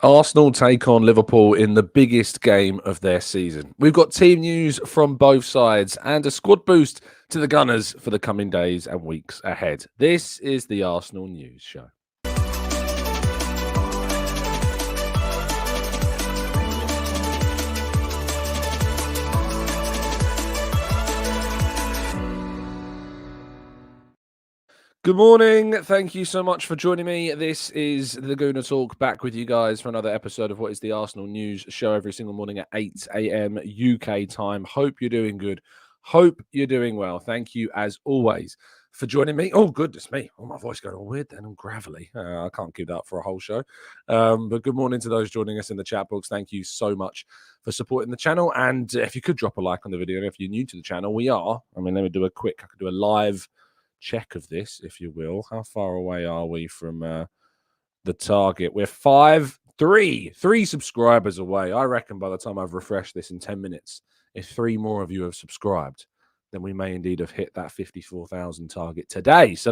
Arsenal take on Liverpool in the biggest game of their season. We've got team news from both sides and a squad boost to the Gunners for the coming days and weeks ahead. This is the Arsenal News Show. Good morning. Thank you so much for joining me. This is the Gooner Talk, back with you guys for another episode of what is the Arsenal News Show every single morning at 8 a.m. UK time. Hope you're doing good. Hope you're doing well. Thank you, as always, for joining me. Oh, goodness me. Oh, my voice going all weird then and gravelly. I can't keep that up for a whole show. But good morning to those joining us in the chat box. Thank you so much for supporting the channel. And if you could drop a like on the video, and if you're new to the channel, let me do I could do a live check of this, if you will. How far away are we from the target? We're three subscribers away. I reckon by the time I've refreshed this in 10 minutes, if 3 more of you have subscribed, then we may indeed have hit that 54,000 target today. So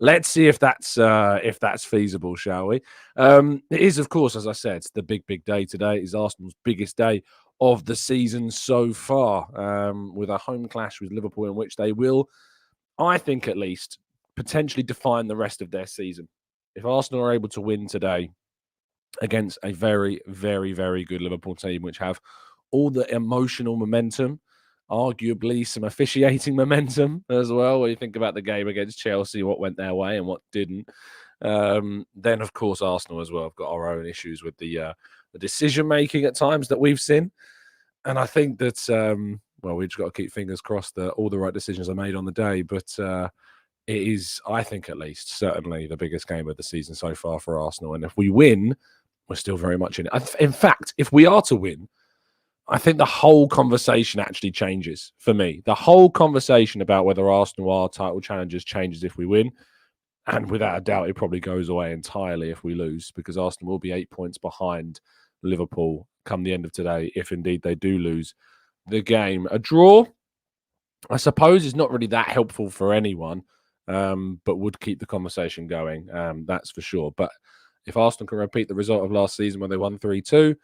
let's see if that's feasible, shall we? It is, of course, as I said, the big day today. It is Arsenal's biggest day of the season so far, with a home clash with Liverpool, in which they will, I think at least, potentially define the rest of their season. If Arsenal are able to win today against a very, very, very good Liverpool team, which have all the emotional momentum, arguably some officiating momentum as well, when you think about the game against Chelsea, what went their way and what didn't, then, of course, Arsenal as well have got our own issues with the decision-making at times that we've seen. And I think that... we've just got to keep fingers crossed that all the right decisions are made on the day. But it is, I think at least, certainly the biggest game of the season so far for Arsenal. And if we win, we're still very much in it. In fact, if we are to win, I think the whole conversation actually changes for me. The whole conversation about whether Arsenal are title challengers changes if we win. And without a doubt, it probably goes away entirely if we lose, because Arsenal will be 8 points behind Liverpool come the end of today, if indeed they do lose the game. A draw, I suppose, is not really that helpful for anyone, but would keep the conversation going, that's for sure. But if Arsenal can repeat the result of last season when they won 3-2,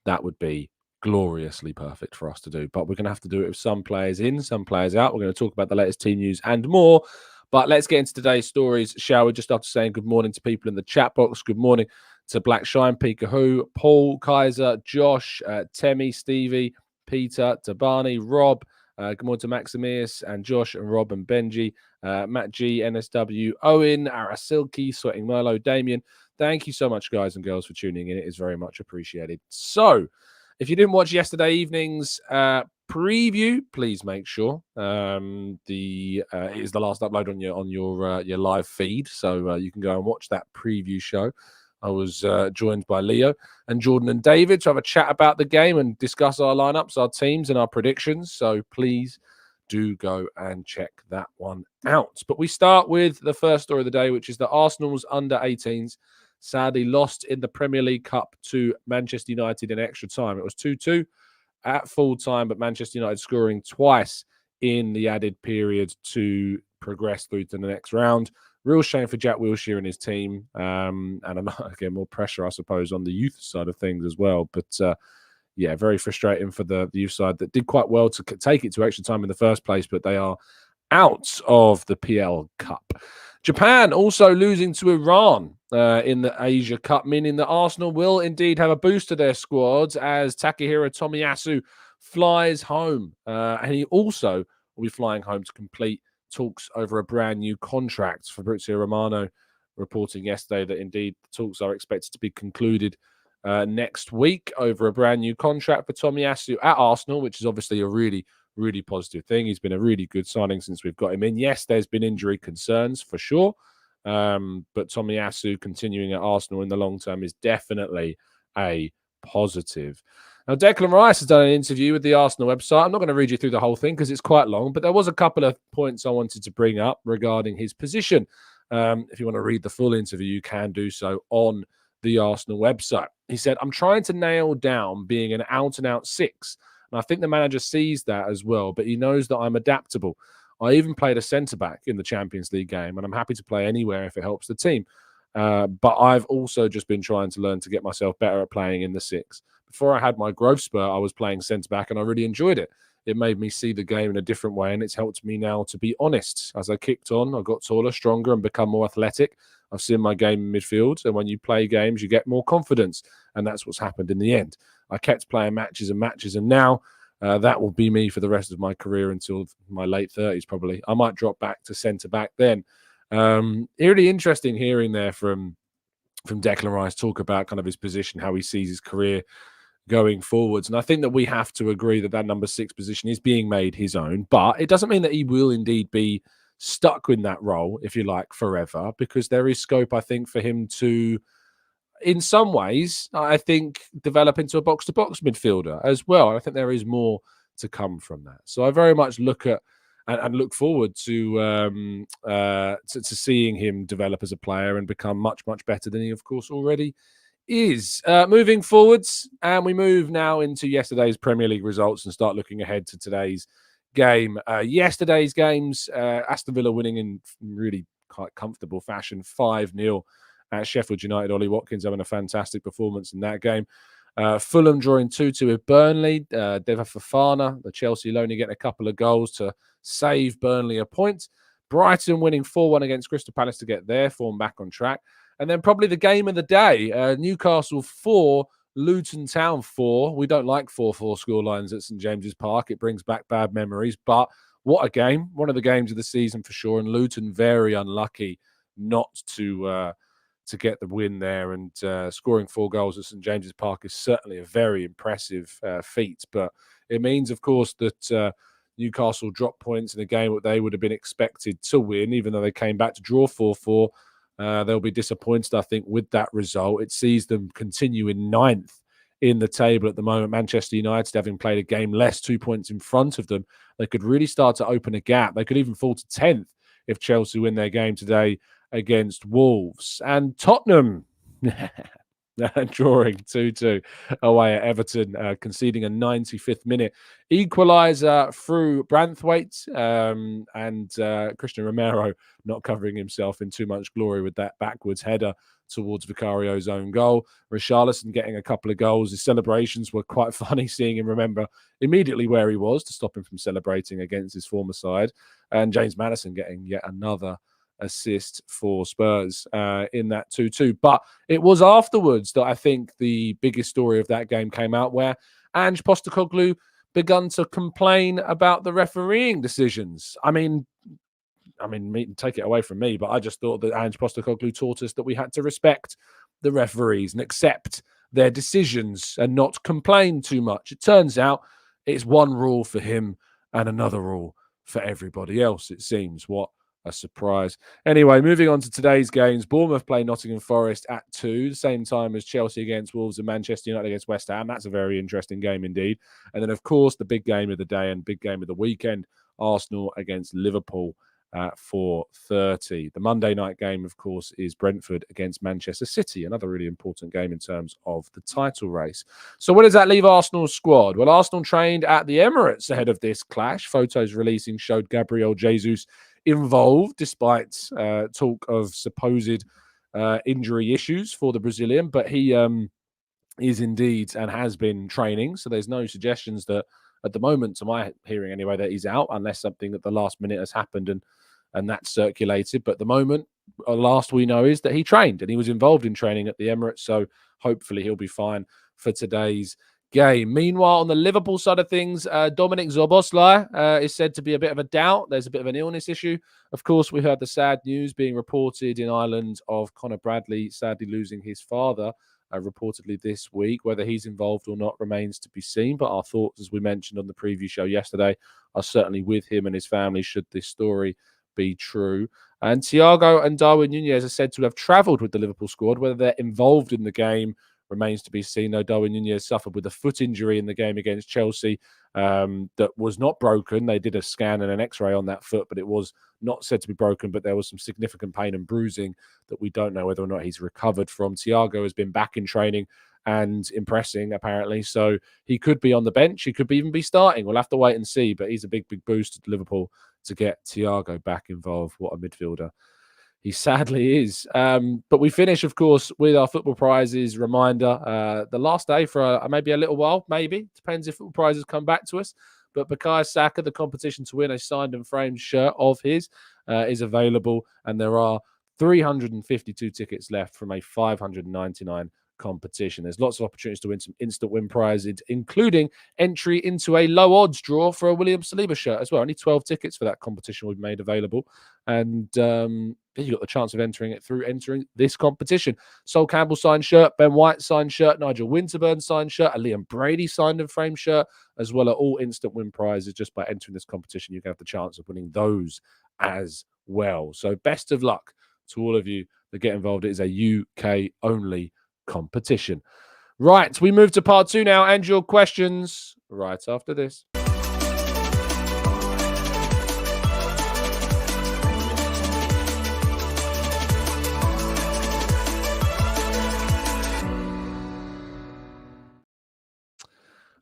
that would be gloriously perfect for us to do. But we're going to have to do it with some players in, some players out. We're going to talk about the latest team news and more. But let's get into today's stories, shall we? Just after saying good morning to people in the chat box. Good morning to Black Shine, Pikahu, Paul, Kaiser, Josh, Temi, Stevie, Peter, Tabani, Rob, good morning to Maximius and Josh and Rob and Benji, Matt G, NSW, Owen, Arasilki, Sweating Merlo, Damien. Thank you so much, guys and girls, for tuning in. It is very much appreciated. So, if you didn't watch yesterday evening's preview, please make sure it is the last upload on your live feed, so you can go and watch that preview show. I was joined by Leo and Jordan and David to have a chat about the game and discuss our lineups, our teams, and our predictions. So please do go and check that one out. But we start with the first story of the day, which is that Arsenal's under-18s sadly lost in the Premier League Cup to Manchester United in extra time. It was 2-2 at full time, but Manchester United scoring twice in the added period to progress through to the next round. Real shame for Jack Wilshere and his team. And again, more pressure, I suppose, on the youth side of things as well. But yeah, very frustrating for the youth side that did quite well to take it to extra time in the first place, but they are out of the PL Cup. Japan also losing to Iran in the Asia Cup, meaning that Arsenal will indeed have a boost to their squads as Takehiro Tomiyasu flies home. And he also will be flying home to complete talks over a brand new contract. Fabrizio Romano reporting yesterday that indeed the talks are expected to be concluded next week over a brand new contract for Tomiyasu at Arsenal, which is obviously a really, really positive thing. He's been a really good signing since we've got him in. Yes, there's been injury concerns for sure, but Tomiyasu continuing at Arsenal in the long term is definitely a positive. Now, Declan Rice has done an interview with the Arsenal website. I'm not going to read you through the whole thing because it's quite long, but there was a couple of points I wanted to bring up regarding his position. If you want to read the full interview, you can do so on the Arsenal website. He said, "I'm trying to nail down being an out-and-out 6. And I think the manager sees that as well, but he knows that I'm adaptable. I even played a centre-back in the Champions League game, and I'm happy to play anywhere if it helps the team. But I've also just been trying to learn to get myself better at playing in the six. Before I had my growth spurt, I was playing centre back and I really enjoyed it. It made me see the game in a different way, and it's helped me now to be honest. As I kicked on, I got taller, stronger, and become more athletic. I've seen my game in midfield, and when you play games, you get more confidence, and that's what's happened in the end. I kept playing matches and matches, and now that will be me for the rest of my career until my late 30s, probably. I might drop back to centre back then. Really interesting hearing there from Declan Rice talk about kind of his position, how he sees his career going forwards. And I think that we have to agree that that number 6 position is being made his own, but it doesn't mean that he will indeed be stuck in that role, if you like, forever, because there is scope, I think, for him to, in some ways, I think, develop into a box-to-box midfielder as well. And I think there is more to come from that. So I very much look at and look forward to seeing him develop as a player and become much, much better than he, of course, already is. Moving forwards, and we move now into yesterday's Premier League results and start looking ahead to today's game. Yesterday's games, Aston Villa winning in really quite comfortable fashion, 5-0 at Sheffield United. Ollie Watkins having a fantastic performance in that game. Fulham drawing 2-2 with Burnley. Deva Fofana, the Chelsea loanee, getting a couple of goals to save Burnley a point. Brighton winning 4-1 against Crystal Palace to get their form back on track. And then probably the game of the day, Newcastle 4, Luton Town 4. We don't like 4-4 scorelines at St James's Park. It brings back bad memories. But what a game. One of the games of the season for sure. And Luton very unlucky not to get the win there. And scoring 4 goals at St James's Park is certainly a very impressive feat. But it means, of course, that Newcastle dropped points in a game that they would have been expected to win, even though they came back to draw 4-4. They'll be disappointed, I think, with that result. It sees them continue in 9th in the table at the moment. Manchester United, having played a game less, 2 points in front of them, they could really start to open a gap. They could even fall to 10th if Chelsea win their game today against Wolves. And Tottenham drawing 2-2 away at Everton, conceding a 95th minute equaliser through Branthwaite, and Christian Romero not covering himself in too much glory with that backwards header towards Vicario's own goal. Richarlison getting a couple of goals. His celebrations were quite funny, seeing him remember immediately where he was to stop him from celebrating against his former side. And James Maddison getting yet another assist for Spurs in that 2-2. But it was afterwards that I think the biggest story of that game came out, where Ange Postecoglou begun to complain about the refereeing decisions. I mean, take it away from me, but I just thought that Ange Postecoglou taught us that we had to respect the referees and accept their decisions and not complain too much. It turns out it's one rule for him and another rule for everybody else, it seems. What a surprise. Anyway, moving on to today's games. Bournemouth play Nottingham Forest at 2, the same time as Chelsea against Wolves and Manchester United against West Ham. That's a very interesting game indeed. And then, of course, the big game of the day and big game of the weekend, Arsenal against Liverpool at 4:30. The Monday night game, of course, is Brentford against Manchester City, another really important game in terms of the title race. So where does that leave Arsenal's squad? Well, Arsenal trained at the Emirates ahead of this clash. Photos releasing showed Gabriel Jesus involved, despite talk of supposed injury issues for the Brazilian, but he is indeed and has been training, so there's no suggestions that, at the moment, to my hearing anyway, that he's out, unless something at the last minute has happened and that's circulated. But at the moment, last we know is that he trained and he was involved in training at the Emirates, so hopefully he'll be fine for today's game. Meanwhile, on the Liverpool side of things, Dominik Szoboszlai is said to be a bit of a doubt. There's a bit of an illness issue. Of course, we heard the sad news being reported in Ireland of Conor Bradley sadly losing his father, reportedly this week. Whether he's involved or not remains to be seen, but our thoughts, as we mentioned on the preview show yesterday, are certainly with him and his family should this story be true. And Thiago and Darwin Núñez are said to have travelled with the Liverpool squad. Whether they're involved in the game remains to be seen, though Darwin Núñez suffered with a foot injury in the game against Chelsea that was not broken. They did a scan and an x-ray on that foot, but it was not said to be broken, but there was some significant pain and bruising that we don't know whether or not he's recovered from. Thiago has been back in training and impressing, apparently, so he could be on the bench. He could even be starting. We'll have to wait and see, but he's a big, big boost to Liverpool to get Thiago back involved. What a midfielder He sadly is. But we finish, of course, with our football prizes reminder. The last day for maybe a little while, maybe. Depends if football prizes come back to us. But Bukayo Saka, the competition to win a signed and framed shirt of his, is available. And there are 352 tickets left from a 599 competition. There's lots of opportunities to win some instant win prizes, including entry into a low odds draw for a William Saliba shirt as well. Only 12 tickets for that competition we've made available. And you got the chance of entering this competition. Sol Campbell signed shirt, Ben White signed shirt, Nigel Winterburn signed shirt, a Liam Brady signed and framed shirt, as well as all instant win prizes. Just by entering this competition, you can have the chance of winning those as well. So best of luck to all of you that get involved. It is a UK only competition. Right, we move to part 2 now, and your questions right after this.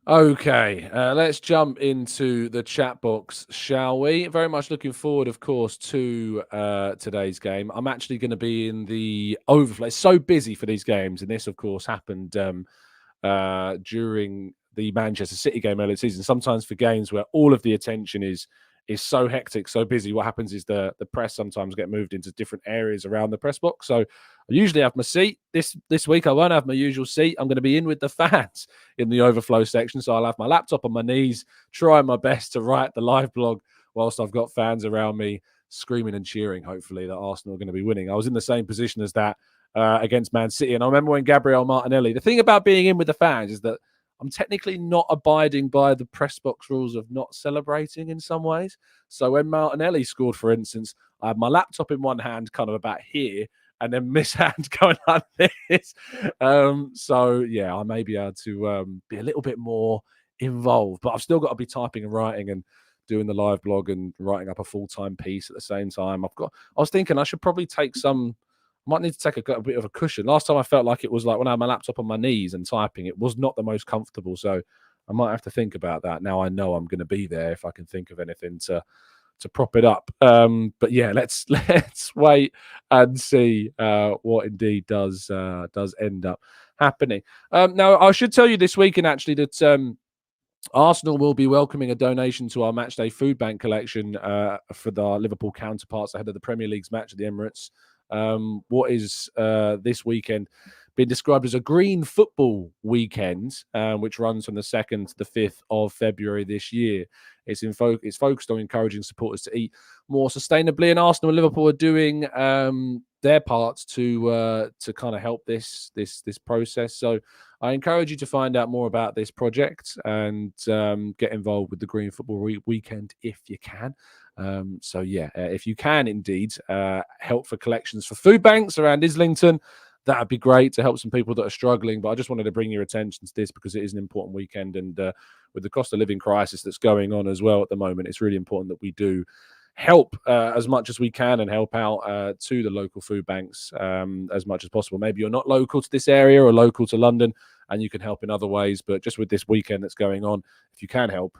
Okay, let's jump into the chat box, shall we? Very much looking forward, of course, to today's game. I'm actually going to be in the overflow. It's so busy for these games, and this, of course, happened during the Manchester City game earlier this season. Sometimes for games where all of the attention is so hectic, so busy, what happens is the press sometimes get moved into different areas around the press box. So I usually have my seat. This week I won't have my usual seat. I'm going to be in with the fans in the overflow section. So I'll have my laptop on my knees, trying my best to write the live blog whilst I've got fans around me screaming and cheering, hopefully, that Arsenal are going to be winning. I was in the same position as that against Man City. And I remember when Gabriel Martinelli, the thing about being in with the fans is that I'm technically not abiding by the press box rules of not celebrating in some ways. So when Martinelli scored, for instance, I had my laptop in one hand, kind of about here, and then Miss Hand going like this. So, yeah, I may be able to be a little bit more involved, but I've still got to be typing and writing and doing the live blog and writing up a full-time piece at the same time. I was thinking I should probably take might need to take a bit of a cushion. Last time I felt like it was like when I had my laptop on my knees and typing, it was not the most comfortable. So I might have to think about that. Now I know I'm going to be there if I can think of anything to prop it up. But yeah, let's wait and see what indeed does end up happening. Now I should tell you this weekend actually that Arsenal will be welcoming a donation to our Matchday Food Bank collection for the Liverpool counterparts ahead of the Premier League's match at the Emirates. What is this weekend been described as a green football weekend, which runs from the 2nd to the 5th of February this year. It's focused on encouraging supporters to eat more sustainably, and Arsenal and Liverpool are doing their parts to kind of help this process. So I encourage you to find out more about this project and get involved with the Green Football Weekend if you can. So yeah, if you can indeed help for collections for food banks around Islington, that'd be great to help some people that are struggling. But I just wanted to bring your attention to this because it is an important weekend, and with the cost of living crisis that's going on as well at the moment, it's really important that we do help as much as we can and help out to the local food banks as much as possible. Maybe you're not local to this area or local to London and you can help in other ways, but just with this weekend that's going on, if you can help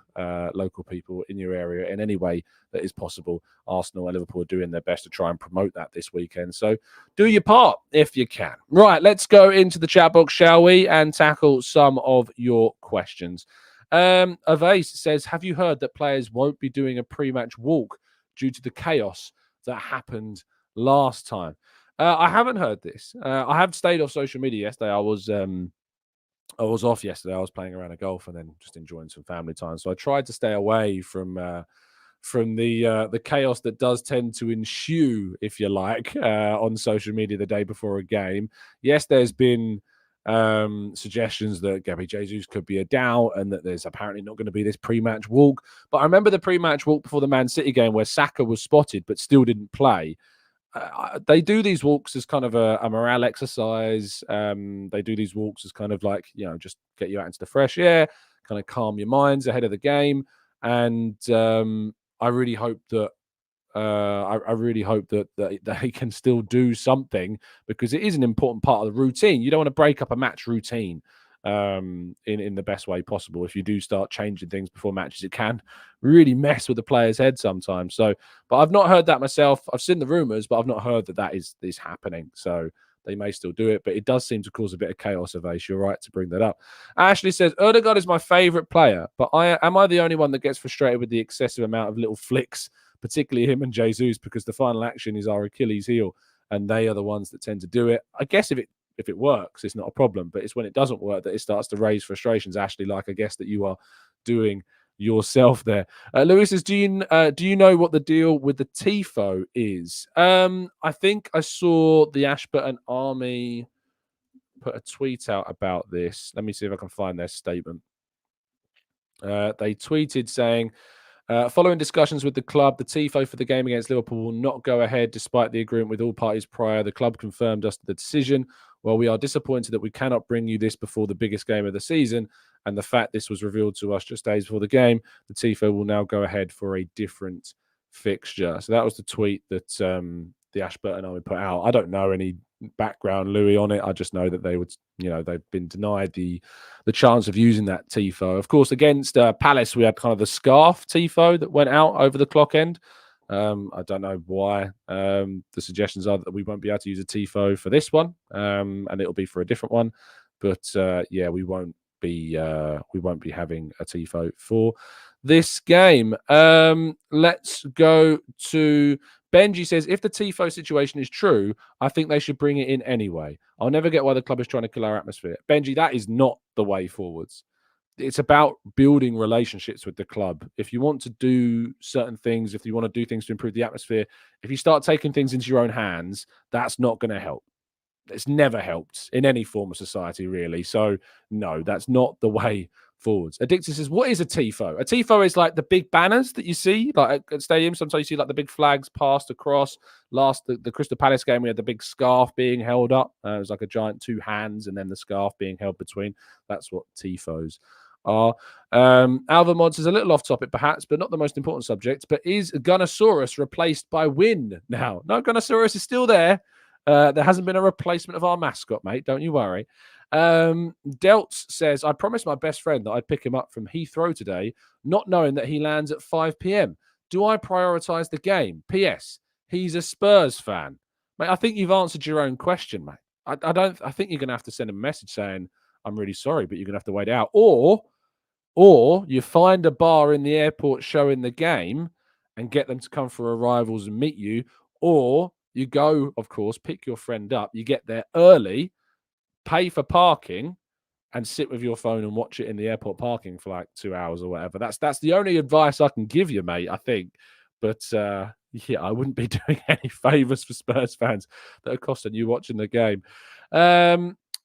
local people in your area in any way that is possible, Arsenal and Liverpool are doing their best to try and promote that this weekend. So do your part if you can. Right, let's go into the chat box, shall we, and tackle some of your questions. Avase says, have you heard that players won't be doing a pre-match walk due to the chaos that happened last time? I haven't heard this. I have stayed off social media yesterday. I was off yesterday. I was playing around a golf and then just enjoying some family time. So I tried to stay away from the chaos that does tend to ensue, if you like, on social media the day before a game. Yes, there's been suggestions that Gabby Jesus could be a doubt and that there's apparently not going to be this pre-match walk. But I remember the pre-match walk before the Man City game where Saka was spotted but still didn't play. They do these walks as kind of a morale exercise. They do these walks as kind of like, just get you out into the fresh air, kind of calm your minds ahead of the game. And I really hope that that they can still do something because it is an important part of the routine. You don't want to break up a match routine in the best way possible. If you do start changing things before matches, it can really mess with the player's head sometimes. So, but I've not heard that myself. I've seen the rumors, but I've not heard that is happening. So they may still do it, but it does seem to cause a bit of chaos. Ace, you're right to bring that up. Ashley says Odegaard is my favourite player, but am I the only one that gets frustrated with the excessive amount of little flicks, particularly him and Jesus, because the final action is our Achilles heel, and they are the ones that tend to do it. I guess if it works, it's not a problem, but it's when it doesn't work that it starts to raise frustrations, Ashley, like I guess that you are doing yourself there. Louis says, do you know what the deal with the TIFO is? I think I saw the Ashburton Army put a tweet out about this. Let me see if I can find their statement. They tweeted saying, following discussions with the club, the TIFO for the game against Liverpool will not go ahead despite the agreement with all parties prior. The club confirmed us the decision. Well, we are disappointed that we cannot bring you this before the biggest game of the season, and the fact this was revealed to us just days before the game, the TIFO will now go ahead for a different fixture. So that was the tweet that the Ashburton Army put out. I don't know any background, Louis, on it. I just know that they would, they've been denied the chance of using that TIFO. Of course, against Palace, we had kind of the scarf TIFO that went out over the clock end. I don't know why. The suggestions are that we won't be able to use a TIFO for this one, and it'll be for a different one. But yeah, we won't be having a TIFO for this game. Let's go to Benji. Says, if the TIFO situation is true, I think they should bring it in anyway. I'll never get why the club is trying to kill our atmosphere. Benji, that is not the way forwards. It's about building relationships with the club. If you want to do certain things, if you want to do things to improve the atmosphere, if you start taking things into your own hands, that's not going to help. It's never helped in any form of society, really. So, no, that's not the way forwards. Addicted says, what is a TIFO? A TIFO is like the big banners that you see like at stadiums. Sometimes you see like the big flags passed across. The Crystal Palace game, we had the big scarf being held up. It was like a giant two hands and then the scarf being held between. That's what TIFOs are. Alva Mods is a little off topic perhaps, but not the most important subject. But is Gunnosaurus replaced by Win now? No, Gunnosaurus is still there. There hasn't been a replacement of our mascot, mate. Don't you worry. Delts says, I promised my best friend that I'd pick him up from Heathrow today, not knowing that he lands at 5 p.m. Do I prioritize the game? P.S. He's a Spurs fan. Mate, I think you've answered your own question, mate. I think you're going to have to send a message saying, I'm really sorry, but you're going to have to wait out. Or you find a bar in the airport showing the game and get them to come for arrivals and meet you. Or you go, of course, pick your friend up. You get there early, pay for parking, and sit with your phone and watch it in the airport parking for like 2 hours or whatever. That's the only advice I can give you, mate, I think. But yeah, I wouldn't be doing any favours for Spurs fans that are costing you watching the game.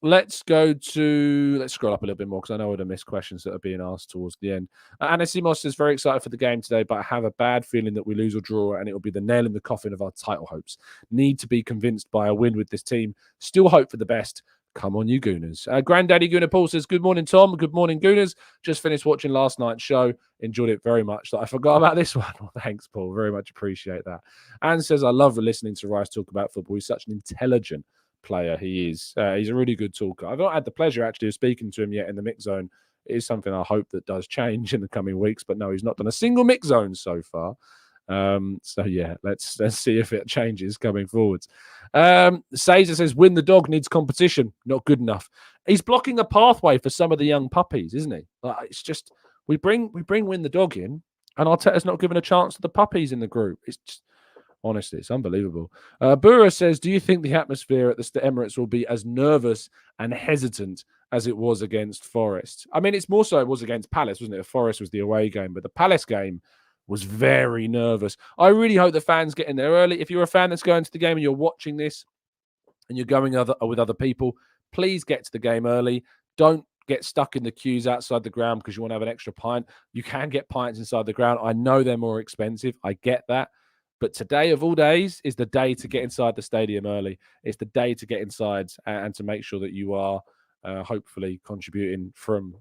Let's scroll up a little bit more because I know I would have missed questions that are being asked towards the end. Anasimos is very excited for the game today, but I have a bad feeling that we lose or draw and it will be the nail in the coffin of our title hopes. Need to be convinced by a win with this team. Still hope for the best. Come on, you Gooners. Granddaddy Gooner Paul says, good morning, Tom. Good morning, Gooners. Just finished watching last night's show. Enjoyed it very much. I forgot about this one. Well, thanks, Paul. Very much appreciate that. And says, I love listening to Rice talk about football. He's such an intelligent player. He is. He's a really good talker. I've not had the pleasure, actually, of speaking to him yet in the mix zone. It is something I hope that does change in the coming weeks. But no, he's not done a single mix zone so far. So yeah, let's see if it changes coming forwards. Caesar says, win the dog needs competition. Not good enough. He's blocking a pathway for some of the young puppies, isn't he? It's just we bring win the dog in, and Arteta's not given a chance to the puppies in the group. It's just, honestly, it's unbelievable. Bura says, do you think the atmosphere at the Emirates will be as nervous and hesitant as it was against Forest? I mean, it's more so it was against Palace, wasn't it? Forest was the away game, but the Palace game was very nervous. I really hope the fans get in there early. If you're a fan that's going to the game and you're watching this and you're going with other people, please get to the game early. Don't get stuck in the queues outside the ground because you want to have an extra pint. You can get pints inside the ground. I know they're more expensive. I get that. But today of all days is the day to get inside the stadium early. It's the day to get inside and to make sure that you are hopefully contributing from,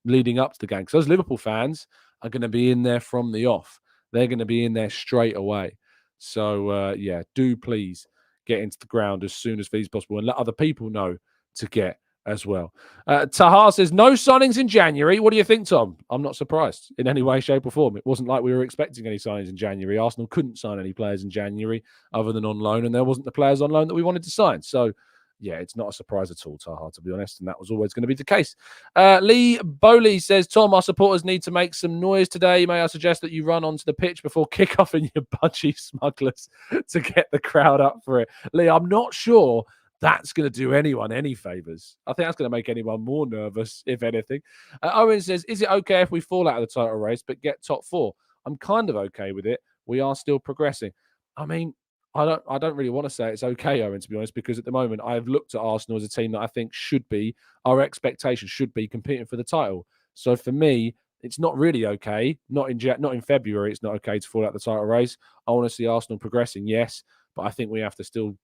leading up to the game. Because those Liverpool fans are going to be in there from the off. They're going to be in there straight away. So, yeah, do please get into the ground as soon as feasible possible and let other people know to get as well. Tahar says, no signings in January. What do you think, Tom? I'm not surprised in any way, shape or form. It wasn't like we were expecting any signings in January. Arsenal couldn't sign any players in January other than on loan, and there wasn't the players on loan that we wanted to sign. So, yeah, it's not a surprise at all, Tahar, to be honest, and that was always going to be the case. Lee Bowley says, Tom, our supporters need to make some noise today. May I suggest that you run onto the pitch before kickoff in your budgie smugglers to get the crowd up for it? Lee, I'm not sure that's going to do anyone any favours. I think that's going to make anyone more nervous, if anything. Owen says, is it okay if we fall out of the title race but get top 4? I'm kind of okay with it. We are still progressing. I mean, I don't really want to say it's okay, Owen, to be honest, because at the moment I've looked at Arsenal as a team that I think should be, our expectations should be competing for the title. So for me, it's not really okay. Not in February, it's not okay to fall out the title race. I want to see Arsenal progressing, yes, but I think we have to still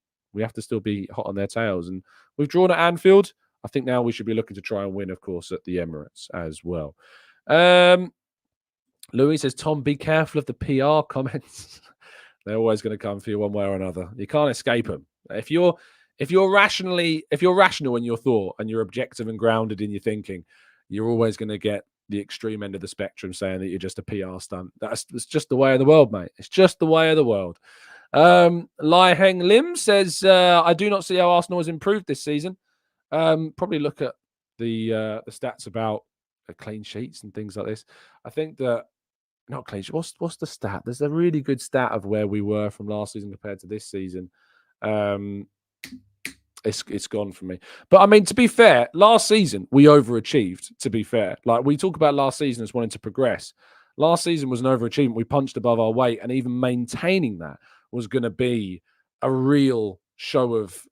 be hot on their tails. And we've drawn at Anfield. I think now we should be looking to try and win, of course, at the Emirates as well. Louis says, Tom, be careful of the PR comments. They're always going to come for you one way or another. You can't escape them. If you're rational in your thought and you're objective and grounded in your thinking, you're always going to get the extreme end of the spectrum saying that you're just a PR stunt. It's just the way of the world, mate. It's just the way of the world. Lai Heng Lim says, I do not see how Arsenal has improved this season. Probably look at the stats about clean sheets and things like this. I think that not clean sheet. What's the stat? There's a really good stat of where we were from last season compared to this season. It's gone from me. But I mean, to be fair, last season we overachieved. To be fair, like we talk about last season as wanting to progress. Last season was an overachievement. We punched above our weight, and even maintaining that was going to be a real show of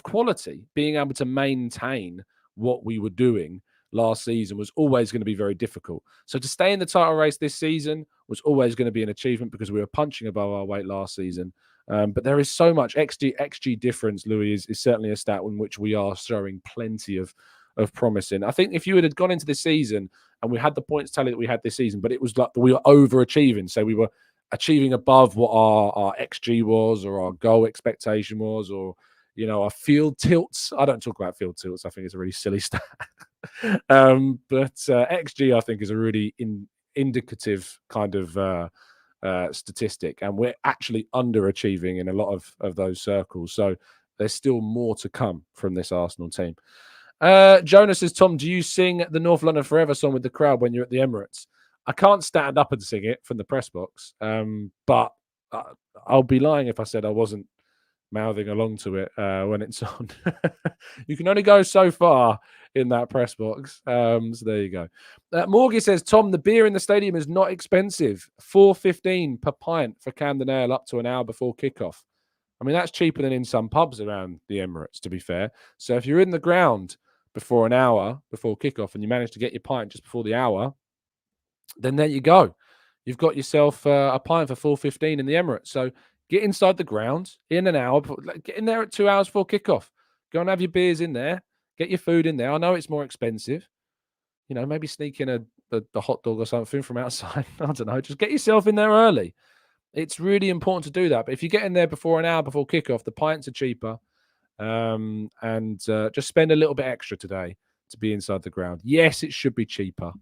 quality. Being able to maintain what we were doing last season was always going to be very difficult. So to stay in the title race this season was always going to be an achievement because we were punching above our weight last season. But there is so much XG difference, Louis, is certainly a stat in which we are showing plenty of promise in. I think if you had gone into this season and we had the points tally that we had this season, but it was like we were overachieving. So we were achieving above what our XG was or our goal expectation was, or, you know, our field tilts. I don't talk about field tilts. I think it's a really silly stat. But XG, I think, is a really indicative kind of statistic, and we're actually underachieving in a lot of those circles. So there's still more to come from this Arsenal team. Jonas says, Tom, do you sing the North London Forever song with the crowd when you're at the Emirates? I can't stand up and sing it from the press box, but I'll be lying if I said I wasn't mouthing along to it when it's on. You can only go so far in that press box. So there you go. Morgie says, Tom, the beer in the stadium is not expensive. $4.15 per pint for Camden Ale up to an hour before kickoff. I mean, that's cheaper than in some pubs around the Emirates, to be fair. So if you're in the ground before an hour before kickoff and you manage to get your pint just before the hour, then there you go. You've got yourself a pint for $4.15 in the Emirates. So get inside the ground in an hour. Get in there at 2 hours before kickoff. Go and have your beers in there. Get your food in there. I know it's more expensive. You know, maybe sneak in a hot dog or something from outside. I don't know. Just get yourself in there early. It's really important to do that. But if you get in there before an hour before kickoff, the pints are cheaper. And just spend a little bit extra today to be inside the ground. Yes, it should be cheaper.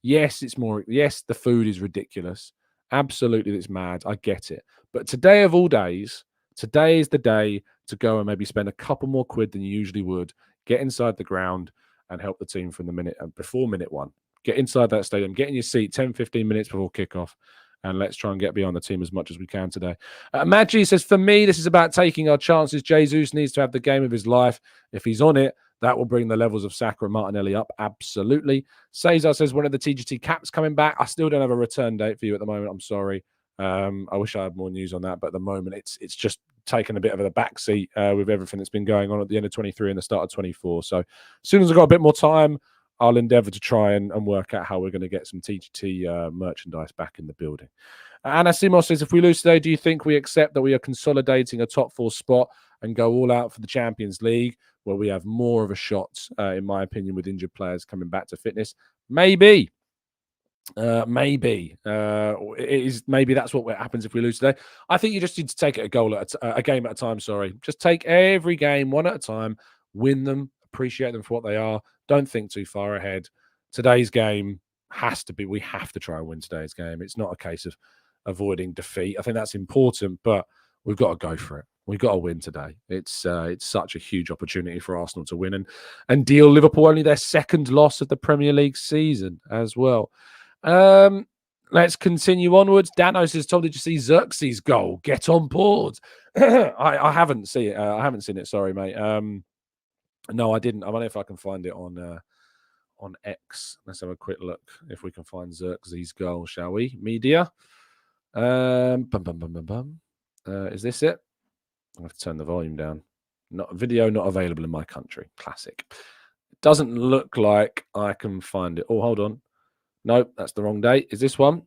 Yes, it's more. Yes, the food is ridiculous. Absolutely, it's mad. I get it. But today of all days, today is the day to go and maybe spend a couple more quid than you usually would. Get inside the ground and help the team from the minute before minute one. Get inside that stadium. Get in your seat 10, 15 minutes before kickoff. And let's try and get beyond the team as much as we can today. Maggi says, for me, this is about taking our chances. Jesus needs to have the game of his life. If he's on it, that will bring the levels of Saka and Martinelli up. Absolutely. Cesar says, when are the TGT caps coming back? I still don't have a return date for you at the moment. I'm sorry. I wish I had more news on that. But at the moment, it's just taken a bit of a backseat with everything that's been going on at the end of 23 and the start of 24. So as soon as I've got a bit more time, I'll endeavour to try and work out how we're going to get some TGT merchandise back in the building. Anna Simos says, if we lose today, do you think we accept that we are consolidating a top 4 spot and go all out for the Champions League, where we have more of a shot, in my opinion, with injured players coming back to fitness? Maybe. Maybe that's what happens if we lose today. I think you just need to take it a game at a time. Sorry, just take every game one at a time, win them, appreciate them for what they are. Don't think too far ahead. Today's game we have to try and win today's game. It's not a case of avoiding defeat. I think that's important, but we've got to go for it. We've got to win today. It's such a huge opportunity for Arsenal to win and deal Liverpool only their second loss of the Premier League season as well. Let's continue onwards. Dano says, Tom, did you see Xerxes' goal? Get on board. I haven't seen it. I haven't seen it. Sorry, mate. No, I didn't. I wonder if I can find it on X. Let's have a quick look if we can find Xerxes' goal, shall we? Media. Is this it? I have to turn the volume down. Video not available in my country. Classic. It doesn't look like I can find it. Oh, hold on. Nope, that's the wrong date. Is this one?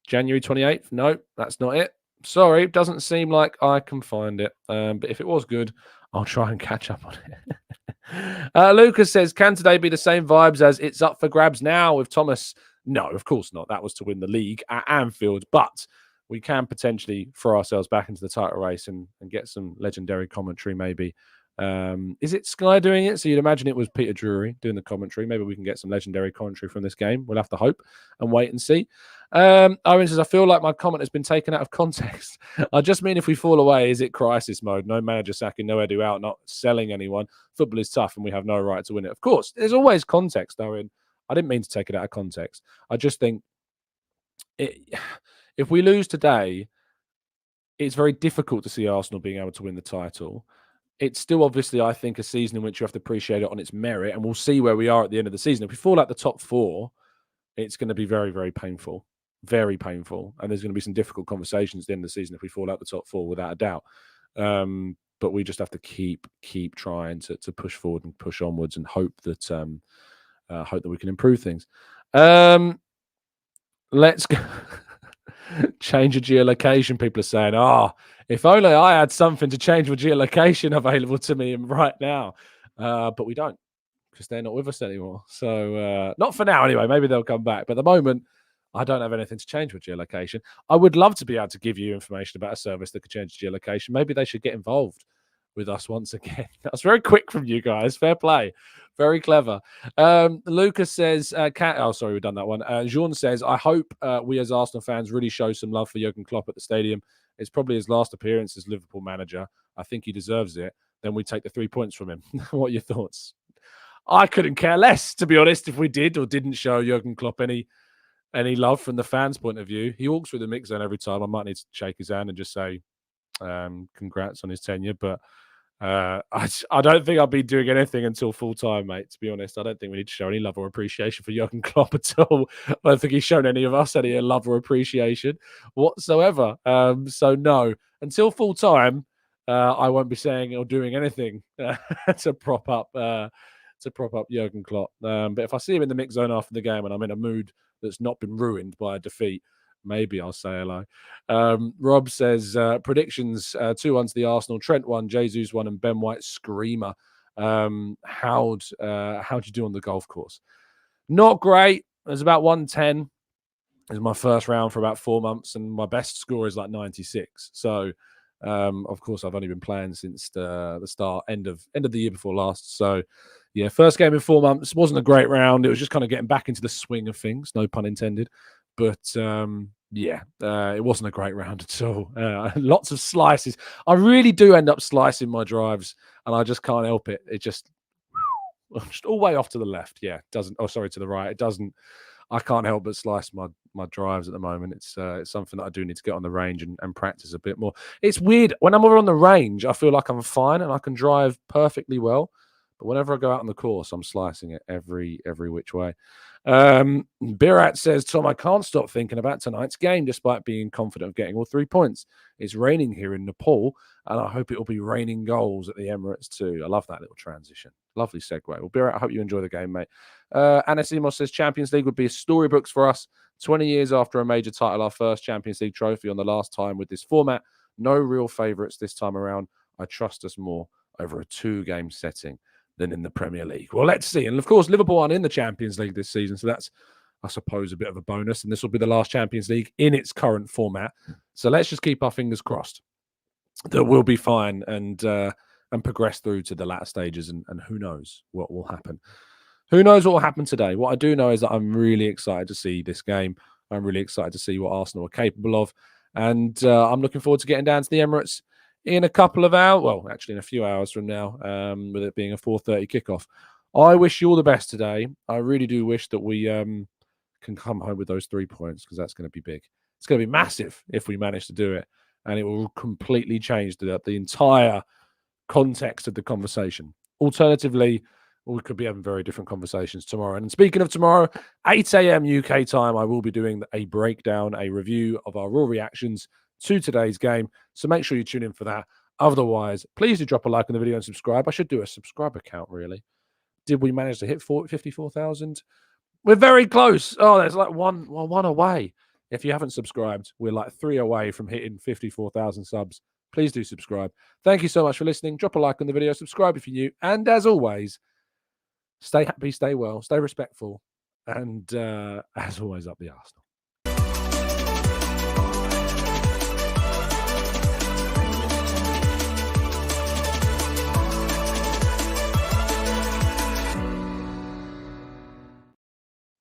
January 28th? No, that's not it. Sorry, doesn't seem like I can find it. But if it was good, I'll try and catch up on it. Lucas says, can today be the same vibes as it's up for grabs now with Thomas? No, of course not. That was to win the league at Anfield. But we can potentially throw ourselves back into the title race and get some legendary commentary maybe. Is it Sky doing it? So you'd imagine it was Peter Drury doing the commentary. Maybe we can get some legendary commentary from this game. We'll have to hope and wait and see. Owen says, I feel like my comment has been taken out of context. I just mean if we fall away, is it crisis mode? No manager sacking, no Edu out, not selling anyone. Football is tough and we have no right to win it. Of course, there's always context, Owen. I didn't mean to take it out of context. I just think if we lose today, it's very difficult to see Arsenal being able to win the title. It's still obviously, I think, a season in which you have to appreciate it on its merit, and we'll see where we are at the end of the season. If we fall out the top four, it's going to be very, very painful, very painful, and there's going to be some difficult conversations at the end of the season if we fall out the top four, without a doubt. But we just have to keep trying to push forward and push onwards, and hope that we can improve things. Let's go. Change your geolocation. People are saying, if only I had something to change my geolocation available to me right now. But we don't, because they're not with us anymore. So not for now anyway. Maybe they'll come back. But at the moment, I don't have anything to change with geolocation. I would love to be able to give you information about a service that could change geolocation. Maybe they should get involved with us once again. That's very quick from you guys. Fair play. Very clever. Lucas says, sorry, we've done that one. Jean says, I hope we as Arsenal fans really show some love for Jurgen Klopp at the stadium. It's probably his last appearance as Liverpool manager. I think he deserves it. Then we take the 3 points from him. What are your thoughts? I couldn't care less, to be honest, if we did or didn't show Jurgen Klopp any love from the fans' point of view. He walks through the mix zone every time. I might need to shake his hand and just say congrats on his tenure, but I don't think I'll be doing anything until full time, mate. To be honest, I don't think we need to show any love or appreciation for Jurgen Klopp at all. I don't think he's shown any of us any love or appreciation whatsoever. So no, until full time, I won't be saying or doing anything to prop up Jurgen Klopp. But if I see him in the mix zone after the game and I'm in a mood that's not been ruined by a defeat, maybe I'll say hello. Rob says, predictions, 2-1 to the Arsenal. Trent 1, Jesus 1, and Ben White screamer. How'd you do on the golf course? Not great. It was about 110. It was my first round for about 4 months, and my best score is like 96. So, of course, I've only been playing since the end of the year before last. So, yeah, first game in 4 months. Wasn't a great round. It was just kind of getting back into the swing of things. No pun intended. But it wasn't a great round at all. Lots of slices. I really do end up slicing my drives, and I just can't help it. It just all the way off to the left. Yeah, doesn't. Oh, sorry, to the right. It doesn't. I can't help but slice my drives at the moment. It's something that I do need to get on the range and practice a bit more. It's weird when I'm over on the range. I feel like I'm fine and I can drive perfectly well. But whenever I go out on the course, I'm slicing it every which way. Birat says, Tom, I can't stop thinking about tonight's game despite being confident of getting all 3 points. It's raining here in Nepal, and I hope it will be raining goals at the Emirates too. I love that little transition. Lovely segue. Well, Birat, I hope you enjoy the game, mate. Anasimos says, Champions League would be storybooks for us. 20 years after a major title, our first Champions League trophy on the last time with this format. No real favourites this time around. I trust us more over a 2-game setting than in the Premier League. Well, let's see. And of course, Liverpool aren't in the Champions League this season, so that's, I suppose, a bit of a bonus. And this will be the last Champions League in its current format. So let's just keep our fingers crossed that we'll be fine and and progress through to the latter stages. And who knows what will happen. Who knows what will happen today? What I do know is that I'm really excited to see this game. I'm really excited to see what Arsenal are capable of. And I'm looking forward to getting down to the Emirates in a couple of hours. Well, actually in a few hours from now, with it being a 4:30 kickoff. I wish you all the best today. I really do wish that we can come home with those 3 points, because that's going to be big. It's going to be massive if we manage to do it. And it will completely change the entire context of the conversation. Alternatively, we could be having very different conversations tomorrow. And speaking of tomorrow, 8 a.m. UK time, I will be doing a breakdown, a review of our raw reactions to today's game. So make sure you tune in for that. Otherwise, please do drop a like on the video and subscribe. I should do a subscriber count, really. Did we manage to hit 54,000? We're very close. Oh, there's like one away. If you haven't subscribed, we're like 3 away from hitting 54,000 subs. Please do subscribe. Thank you so much for listening. Drop a like on the video. Subscribe if you're new. And as always, stay happy, stay well, stay respectful. And as always, up the Arsenal.